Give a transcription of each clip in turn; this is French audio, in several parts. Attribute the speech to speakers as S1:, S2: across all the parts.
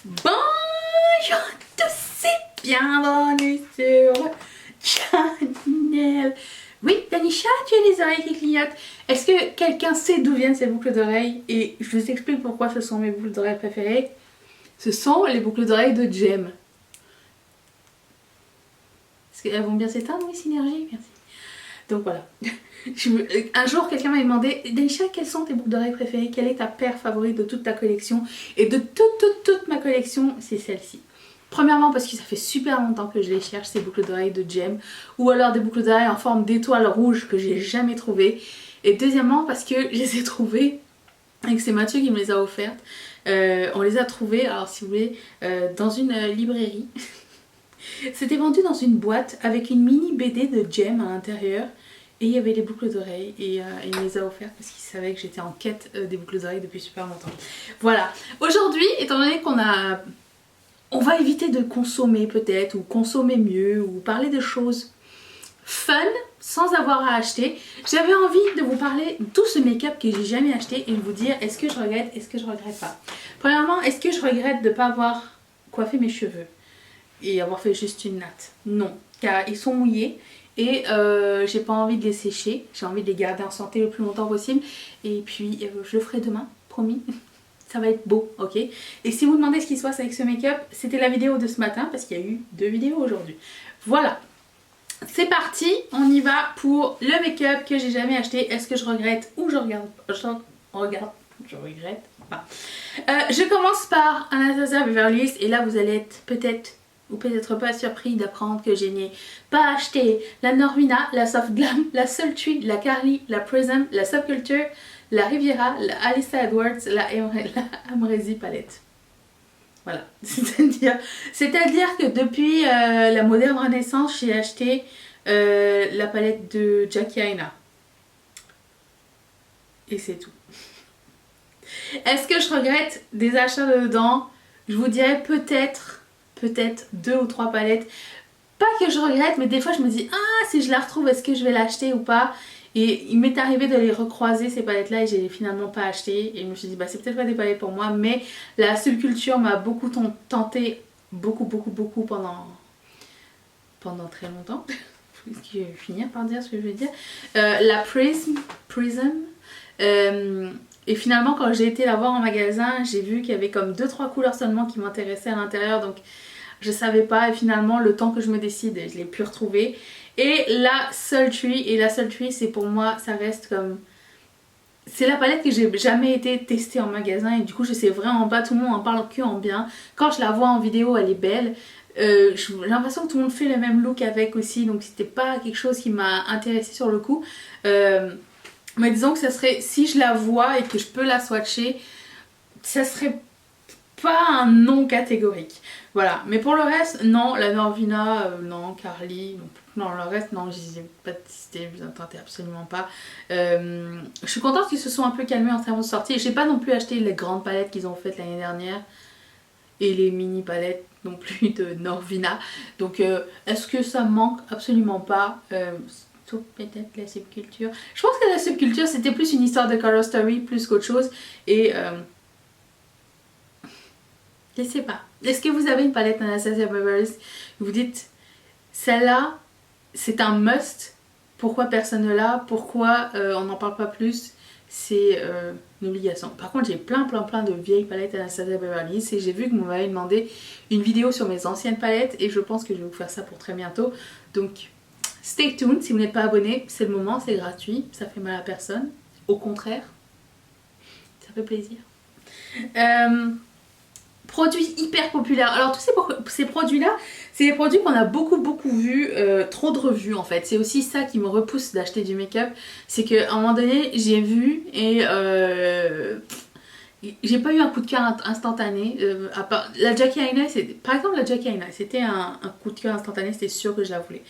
S1: Bonjour à tous et bienvenue sur le channel. Oui, Tanisha, tu as les oreilles qui clignotent. Est-ce que quelqu'un sait d'où viennent ces boucles d'oreilles? Et je vous explique pourquoi ce sont mes boucles d'oreilles préférées. Ce sont les boucles d'oreilles de Jem. Est-ce qu'elles vont bien s'éteindre? Oui, Synergie, merci. Donc voilà. Un jour, quelqu'un m'a demandé, Tanisha, quelles sont tes boucles d'oreilles préférées? Quelle est ta paire favorite de toute ta collection? Et de toute ma collection, c'est celle-ci. Premièrement parce que ça fait super longtemps que je les cherche, ces boucles d'oreilles de Jem. Ou alors des boucles d'oreilles en forme d'étoile rouge que j'ai jamais trouvées. Et deuxièmement parce que je les ai trouvées, et que c'est Mathieu qui me les a offertes. On les a trouvées, alors si vous voulez, dans une librairie. C'était vendu dans une boîte avec une mini BD de Jem à l'intérieur. Et il y avait les boucles d'oreilles et il me les a offertes parce qu'il savait que j'étais en quête des boucles d'oreilles depuis super longtemps. Voilà. Aujourd'hui, étant donné on va éviter de consommer peut-être, ou consommer mieux, ou parler de choses fun sans avoir à acheter, j'avais envie de vous parler de tout ce make-up que j'ai jamais acheté et de vous dire est-ce que je regrette, est-ce que je regrette pas. Premièrement, est-ce que je regrette de ne pas avoir coiffé mes cheveux et avoir fait juste une natte? Non, car ils sont mouillés. Et j'ai pas envie de les sécher, j'ai envie de les garder en santé le plus longtemps possible. Et puis je le ferai demain, promis. Ça va être beau, ok? Et si vous demandez ce qui se passe avec ce make-up, c'était la vidéo de ce matin parce qu'il y a eu 2 vidéos aujourd'hui. Voilà, c'est parti, on y va pour le make-up que j'ai jamais acheté. Est-ce que je regrette ou je regrette? Je regrette pas. Je commence par Anastasia Beverly Hills et là vous allez être peut-être ou peut-être pas surpris d'apprendre que je n'ai pas acheté la Norvina, la Soft Glam, la Sultry, la Carly, la Prism, la Subculture, la Riviera, la Alyssa Edwards, la Amrezy palette. Voilà, c'est-à-dire que depuis la moderne renaissance, j'ai acheté la palette de Jackie Aina. Et c'est tout. Est-ce que je regrette des achats dedans? Je vous dirais peut-être 2 ou 3 palettes. Pas que je regrette, mais des fois je me dis ah, si je la retrouve, est-ce que je vais l'acheter ou pas? Et il m'est arrivé de les recroiser ces palettes là et j'ai finalement pas acheté. Et je me suis dit bah c'est peut-être pas des palettes pour moi, mais la Subculture m'a beaucoup tenté, beaucoup pendant très longtemps. Je vais finir par dire ce que je veux dire. La Prism. Et finalement quand j'ai été la voir en magasin, j'ai vu qu'il y avait comme 2-3 couleurs seulement qui m'intéressaient à l'intérieur, donc je savais pas et finalement le temps que je me décide je l'ai pu retrouver. Et la Sultry, c'est pour moi, ça reste comme... C'est la palette que j'ai jamais été testée en magasin et du coup je sais vraiment pas, tout le monde en parle que en bien. Quand je la vois en vidéo elle est belle. J'ai l'impression que tout le monde fait le même look avec aussi, donc c'était pas quelque chose qui m'a intéressée sur le coup. Mais disons que ça serait, si je la vois et que je peux la swatcher, ça serait pas un non catégorique. Voilà, mais pour le reste, non, la Norvina, non, Carly, non, le reste, non, je n'ai pas testé, je ne tentais absolument pas. Je suis contente qu'ils se sont un peu calmés en termes de sortie. J'ai pas non plus acheté les grandes palettes qu'ils ont faites l'année dernière et les mini palettes non plus de Norvina. Donc, est-ce que ça me manque? Absolument pas. Sauf peut-être la Subculture. Je pense que la Subculture, c'était plus une histoire de color story plus qu'autre chose. Et... je sais pas. Est-ce que vous avez une palette Anastasia Beverly Hills? Vous dites, celle-là, c'est un must. Pourquoi personne ne l'a? Pourquoi on n'en parle pas plus? C'est une obligation. Par contre, j'ai plein de vieilles palettes Anastasia Beverly Hills et j'ai vu que vous m'avez demandé une vidéo sur mes anciennes palettes et je pense que je vais vous faire ça pour très bientôt. Donc, stay tuned. Si vous n'êtes pas abonné, c'est le moment, c'est gratuit. Ça fait mal à personne. Au contraire, ça fait plaisir. Produits hyper populaires. Alors tous ces produits là, c'est des produits qu'on a beaucoup vus, trop de revues en fait. C'est aussi ça qui me repousse d'acheter du make-up. C'est qu'à un moment donné j'ai vu et j'ai pas eu un coup de cœur instantané. À part, la Jackie Aina, par exemple la Jackie Aina, c'était un coup de cœur instantané, c'était sûr que je la voulais.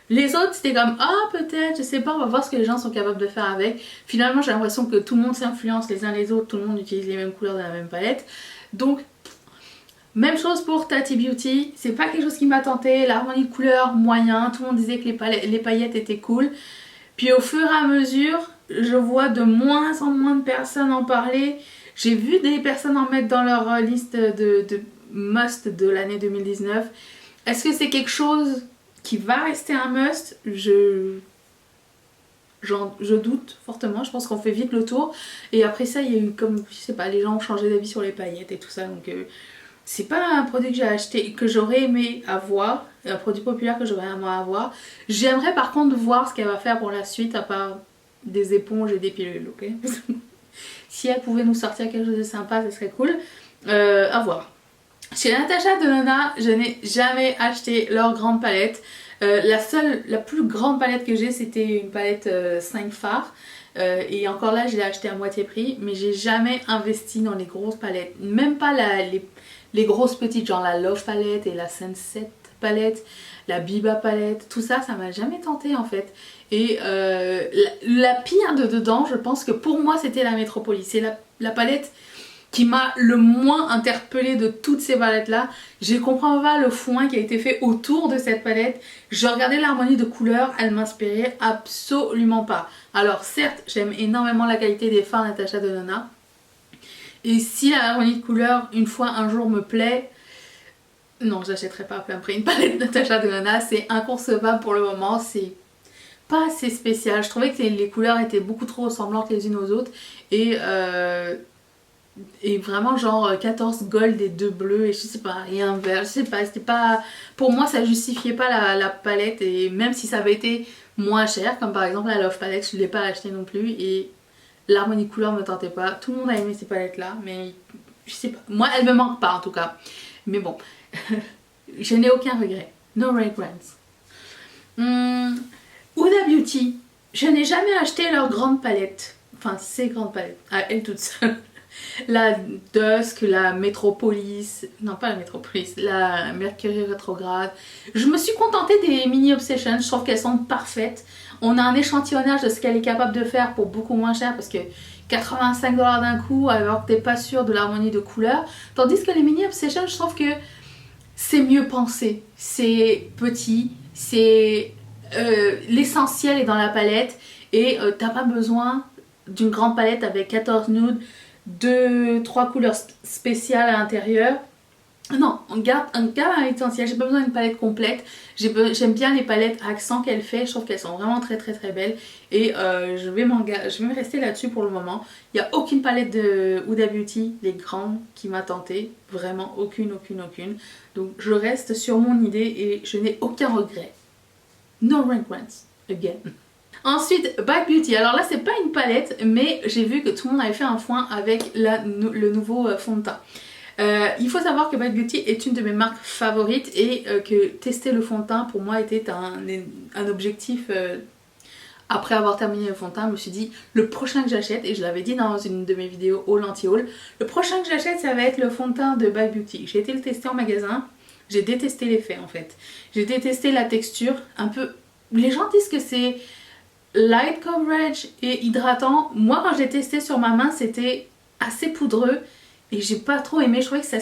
S1: Les autres c'était comme ah peut-être, je sais pas, on va voir ce que les gens sont capables de faire avec. Finalement j'ai l'impression que tout le monde s'influence les uns les autres, tout le monde utilise les mêmes couleurs de la même palette. Donc même chose pour Tati Beauty, c'est pas quelque chose qui m'a tenté, l'harmonie de couleurs moyen, tout le monde disait que les paillettes étaient cool. Puis au fur et à mesure, je vois de moins en moins de personnes en parler. J'ai vu des personnes en mettre dans leur liste must de l'année 2019. Est-ce que c'est quelque chose qui va rester un must? Je doute fortement, je pense qu'on fait vite le tour. Et après ça, il y a eu comme, je sais pas, les gens ont changé d'avis sur les paillettes et tout ça. Donc c'est pas un produit que j'ai acheté, que j'aurais aimé avoir, un produit populaire que j'aurais aimé avoir. J'aimerais par contre voir ce qu'elle va faire pour la suite, à part des éponges et des pilules, ok? Si elle pouvait nous sortir quelque chose de sympa, ça serait cool. À voir. Chez Natasha Denona, je n'ai jamais acheté leur grande palette. La plus grande palette que j'ai, c'était une palette 5 fards. Et encore là, je l'ai acheté à moitié prix. Mais j'ai jamais investi dans les grosses palettes. Même pas les grosses petites, genre la Love palette et la Sunset palette, la Biba palette. Tout ça, ça m'a jamais tenté en fait. Et la pire de dedans, je pense que pour moi, c'était la Metropolis. C'est la palette qui m'a le moins interpellée de toutes ces palettes là. Je comprends pas le foin qui a été fait autour de cette palette. Je regardais l'harmonie de couleurs, elle m'inspirait absolument pas. Alors certes, j'aime énormément la qualité des fards Natasha Denona. Et si l'harmonie de couleurs, une fois un jour me plaît, non, j'achèterai pas à plein prix une palette Natasha Denona. C'est inconcevable pour le moment, c'est pas assez spécial. Je trouvais que les couleurs étaient beaucoup trop ressemblantes les unes aux autres. Et vraiment genre 14 gold et 2 bleus et je sais pas, et un vert, je sais pas, c'était pas... Pour moi ça justifiait pas la palette, et même si ça avait été moins cher, comme par exemple la Love palette, je l'ai pas acheté non plus, et l'harmonie couleur me tentait pas. Tout le monde a aimé ces palettes là, mais je sais pas, moi elle me manque pas en tout cas. Mais bon, je n'ai aucun regret, no regrets. Huda Beauty, je n'ai jamais acheté leur grande palette, enfin ces grandes palettes, à elles toutes seules. La Dusk, la Metropolis, non pas la Metropolis, la Mercury rétrograde. Je me suis contentée des Mini Obsession, je trouve qu'elles sont parfaites. On a un échantillonnage de ce qu'elle est capable de faire pour beaucoup moins cher, parce que 85$ d'un coup alors que t'es pas sûr de l'harmonie de couleurs. Tandis que les Mini Obsession, je trouve que c'est mieux pensé, c'est petit, c'est l'essentiel est dans la palette, et t'as pas besoin d'une grande palette avec 14 nudes, 2-3 couleurs spéciales à l'intérieur. Non, on garde un essentiel. J'ai pas besoin d'une palette complète. J'aime bien les palettes à accent qu'elle fait. Je trouve qu'elles sont vraiment très très très belles. Et je vais me rester là-dessus pour le moment. Il n'y a aucune palette de Huda Beauty, les grandes, qui m'a tenté. Vraiment aucune. Donc je reste sur mon idée et je n'ai aucun regret. No regrets again. Ensuite, Bad Beauty. Alors là, c'est pas une palette, mais j'ai vu que tout le monde avait fait un foin avec le nouveau fond de teint. Il faut savoir que Bad Beauty est une de mes marques favorites, et que tester le fond de teint pour moi était un objectif. Après avoir terminé le fond de teint, je me suis dit, le prochain que j'achète, et je l'avais dit dans une de mes vidéos haul anti-haul, le prochain que j'achète, ça va être le fond de teint de Bad Beauty. J'ai été le tester en magasin, j'ai détesté l'effet en fait. J'ai détesté la texture, un peu... Les gens disent que c'est light coverage et hydratant. Moi quand je l'ai testé sur ma main, c'était assez poudreux et j'ai pas trop aimé. Je trouvais que ça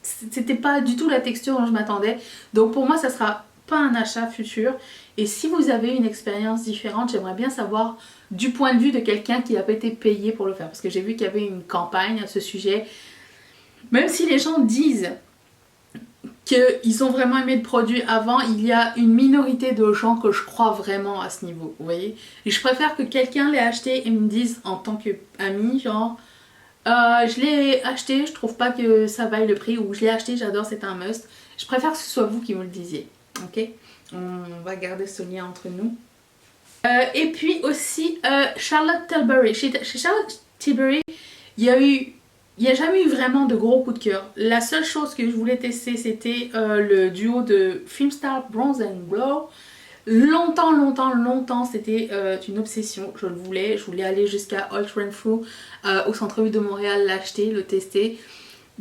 S1: c'était pas du tout la texture dont je m'attendais. Donc pour moi ça sera pas un achat futur. Et si vous avez une expérience différente, j'aimerais bien savoir du point de vue de quelqu'un qui n'a pas été payé pour le faire, parce que j'ai vu qu'il y avait une campagne à ce sujet. Même si les gens disent qu'ils ont vraiment aimé le produit avant, il y a une minorité de gens que je crois vraiment à ce niveau, vous voyez. Et je préfère que quelqu'un l'ait acheté et me dise en tant qu'ami, genre je l'ai acheté, je trouve pas que ça vaille le prix, ou je l'ai acheté, j'adore, c'est un must. Je préfère que ce soit vous qui me le disiez, ok. On va garder ce lien entre nous. Et puis aussi Charlotte Tilbury. Chez Charlotte Tilbury, il n'y a jamais eu vraiment de gros coups de cœur. La seule chose que je voulais tester, c'était le duo de Filmstar Bronze and Glow. Longtemps, c'était une obsession. Je voulais aller jusqu'à Old Renfrew au centre-ville de Montréal, l'acheter, le tester.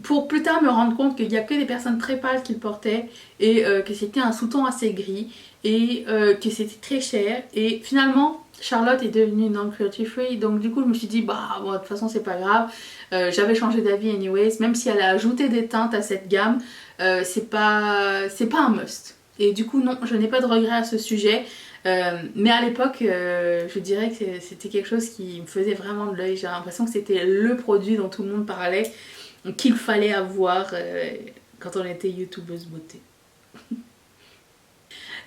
S1: Pour plus tard me rendre compte qu'il n'y a que des personnes très pâles qui le portaient, et que c'était un sous-ton assez gris, et que c'était très cher. Et finalement Charlotte est devenue non cruelty free, donc du coup je me suis dit bah bon, de toute façon c'est pas grave. J'avais changé d'avis anyways, même si elle a ajouté des teintes à cette gamme, c'est pas un must. Et du coup non, je n'ai pas de regrets à ce sujet. Mais à l'époque je dirais que c'était quelque chose qui me faisait vraiment de l'œil. J'ai l'impression que c'était le produit dont tout le monde parlait. qu'il fallait avoir quand on était youtubeuse beauté.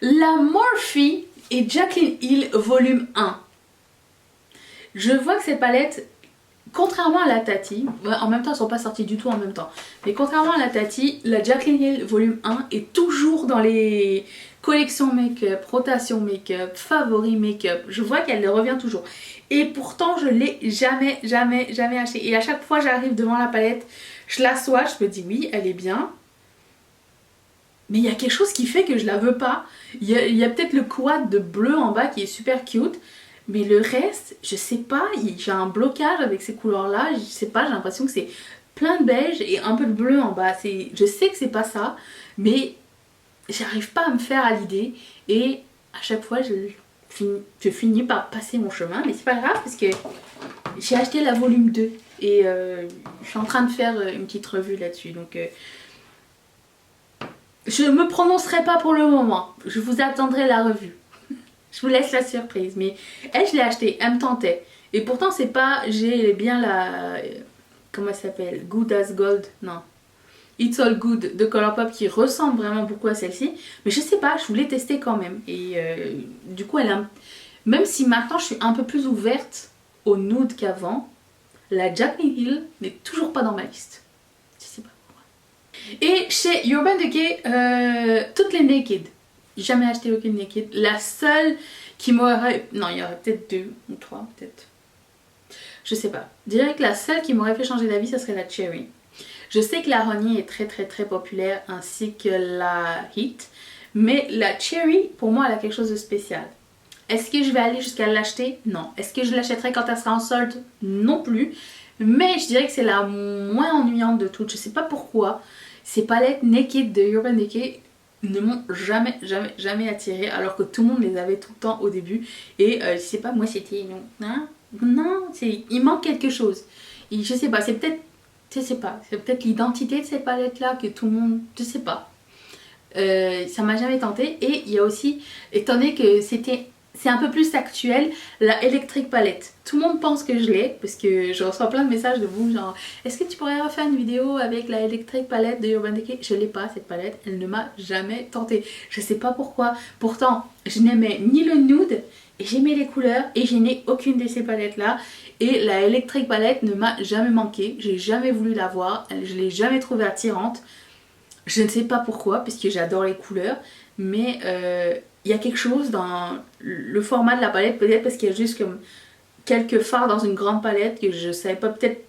S1: La Morphe et Jaclyn Hill volume 1. Je vois que cette palette, contrairement à la Tati, en même temps elles sont pas sorties du tout en même temps, mais contrairement à la Tati, la Jaclyn Hill volume 1 est toujours dans les collections make-up, rotation make-up, favoris make-up. Je vois qu'elle revient toujours. Et pourtant je l'ai jamais acheté. Et à chaque fois j'arrive devant la palette, je la swatch, je me dis oui elle est bien. Mais il y a quelque chose qui fait que je la veux pas. Il y a peut-être le quad de bleu en bas qui est super cute. Mais le reste, je sais pas, j'ai un blocage avec ces couleurs-là. Je sais pas, j'ai l'impression que c'est plein de beige et un peu de bleu en bas. Je sais que c'est pas ça, mais j'arrive pas à me faire à l'idée. Et à chaque fois, je finis par passer mon chemin. Mais c'est pas grave parce que j'ai acheté la volume 2. Et je suis en train de faire une petite revue là-dessus. Donc je me prononcerai pas pour le moment. Je vous attendrai la revue. Je vous laisse la surprise. Mais elle, je l'ai achetée. Elle me tentait. Et pourtant, c'est pas... J'ai bien la... Comment elle s'appelle? Good as Gold. Non. It's All Good de Colourpop qui ressemble vraiment beaucoup à celle-ci. Mais je sais pas, je voulais tester quand même. Et du coup, elle a... Même si maintenant, je suis un peu plus ouverte au nude qu'avant, la Jaclyn Hill n'est toujours pas dans ma liste. Je sais pas. Et chez Urban Decay, toutes les Naked. Jamais acheté aucune Naked. La seule qui m'aurait... Non, il y aurait peut-être 2 ou 3 peut-être. Je sais pas. Je dirais que la seule qui m'aurait fait changer d'avis, ça serait la Cherry. Je sais que la Honey est très populaire ainsi que la Heat. Mais la Cherry, pour moi, elle a quelque chose de spécial. Est-ce que je vais aller jusqu'à l'acheter? Non. Est-ce que je l'achèterai quand elle sera en solde? Non plus. Mais je dirais que c'est la moins ennuyante de toutes. Je sais pas pourquoi. Ces palettes Naked de Urban Decay ne m'ont jamais attiré alors que tout le monde les avait tout le temps au début. Et je sais pas, moi c'était... Non, il manque quelque chose. Et je sais pas, c'est peut-être... Je sais pas, c'est peut-être l'identité de ces palettes là que tout le monde... Je sais pas. Ça m'a jamais tenté. Et il y a aussi, étant donné que c'est un peu plus actuel, la Electric Palette. Tout le monde pense que je l'ai parce que je reçois plein de messages de vous genre est-ce que tu pourrais refaire une vidéo avec la Electric Palette de Urban Decay? Je l'ai pas cette palette, elle ne m'a jamais tenté. Je sais pas pourquoi. Pourtant, je n'aimais ni le nude et j'aimais les couleurs et je n'ai aucune de ces palettes là. Et la Electric Palette ne m'a jamais manqué. J'ai jamais voulu la voir, je l'ai jamais trouvée attirante. Je ne sais pas pourquoi, puisque j'adore les couleurs, mais il y a quelque chose dans le format de la palette, peut-être parce qu'il y a juste comme quelques fards dans une grande palette que je savais pas peut-être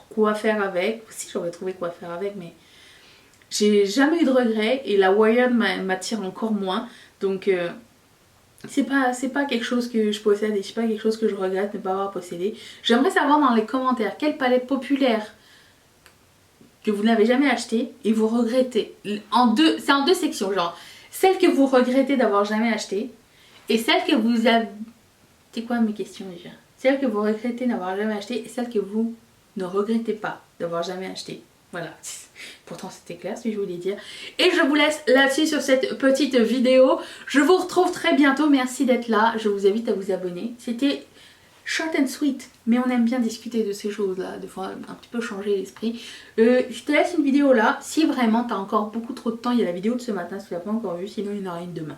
S1: quoi faire avec. Si j'aurais trouvé quoi faire avec, mais j'ai jamais eu de regrets et la Wired m'attire encore moins. Donc c'est pas quelque chose que je possède et c'est pas quelque chose que je regrette de ne pas avoir possédé. J'aimerais savoir dans les commentaires quelle palette populaire que vous n'avez jamais acheté et vous regrettez. C'est en deux sections, genre celle que vous regrettez d'avoir jamais acheté et celle que vous avez... C'est quoi mes questions déjà? Celle que vous regrettez d'avoir jamais acheté et celle que vous ne regrettez pas d'avoir jamais acheté. Voilà. Pourtant c'était clair ce que je voulais dire. Et je vous laisse là-dessus sur cette petite vidéo. Je vous retrouve très bientôt. Merci d'être là. Je vous invite à vous abonner. C'était short and sweet, mais on aime bien discuter de ces choses-là, de fois un petit peu changer l'esprit. Je te laisse une vidéo là. Si vraiment tu as encore beaucoup trop de temps, il y a la vidéo de ce matin si tu l'as pas encore vue, sinon il y en aura une demain.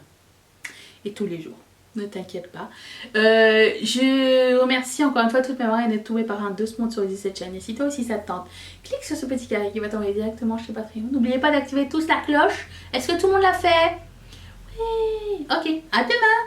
S1: Et tous les jours. Ne t'inquiète pas. Je remercie encore une fois toutes mes marraines d'être tombées par un 2 sponsorisés cette chaîne. Et si toi aussi ça te tente, clique sur ce petit carré qui va t'envoyer directement chez Patreon. N'oubliez pas d'activer tous la cloche. Est-ce que tout le monde l'a fait? Oui. Ok, à demain.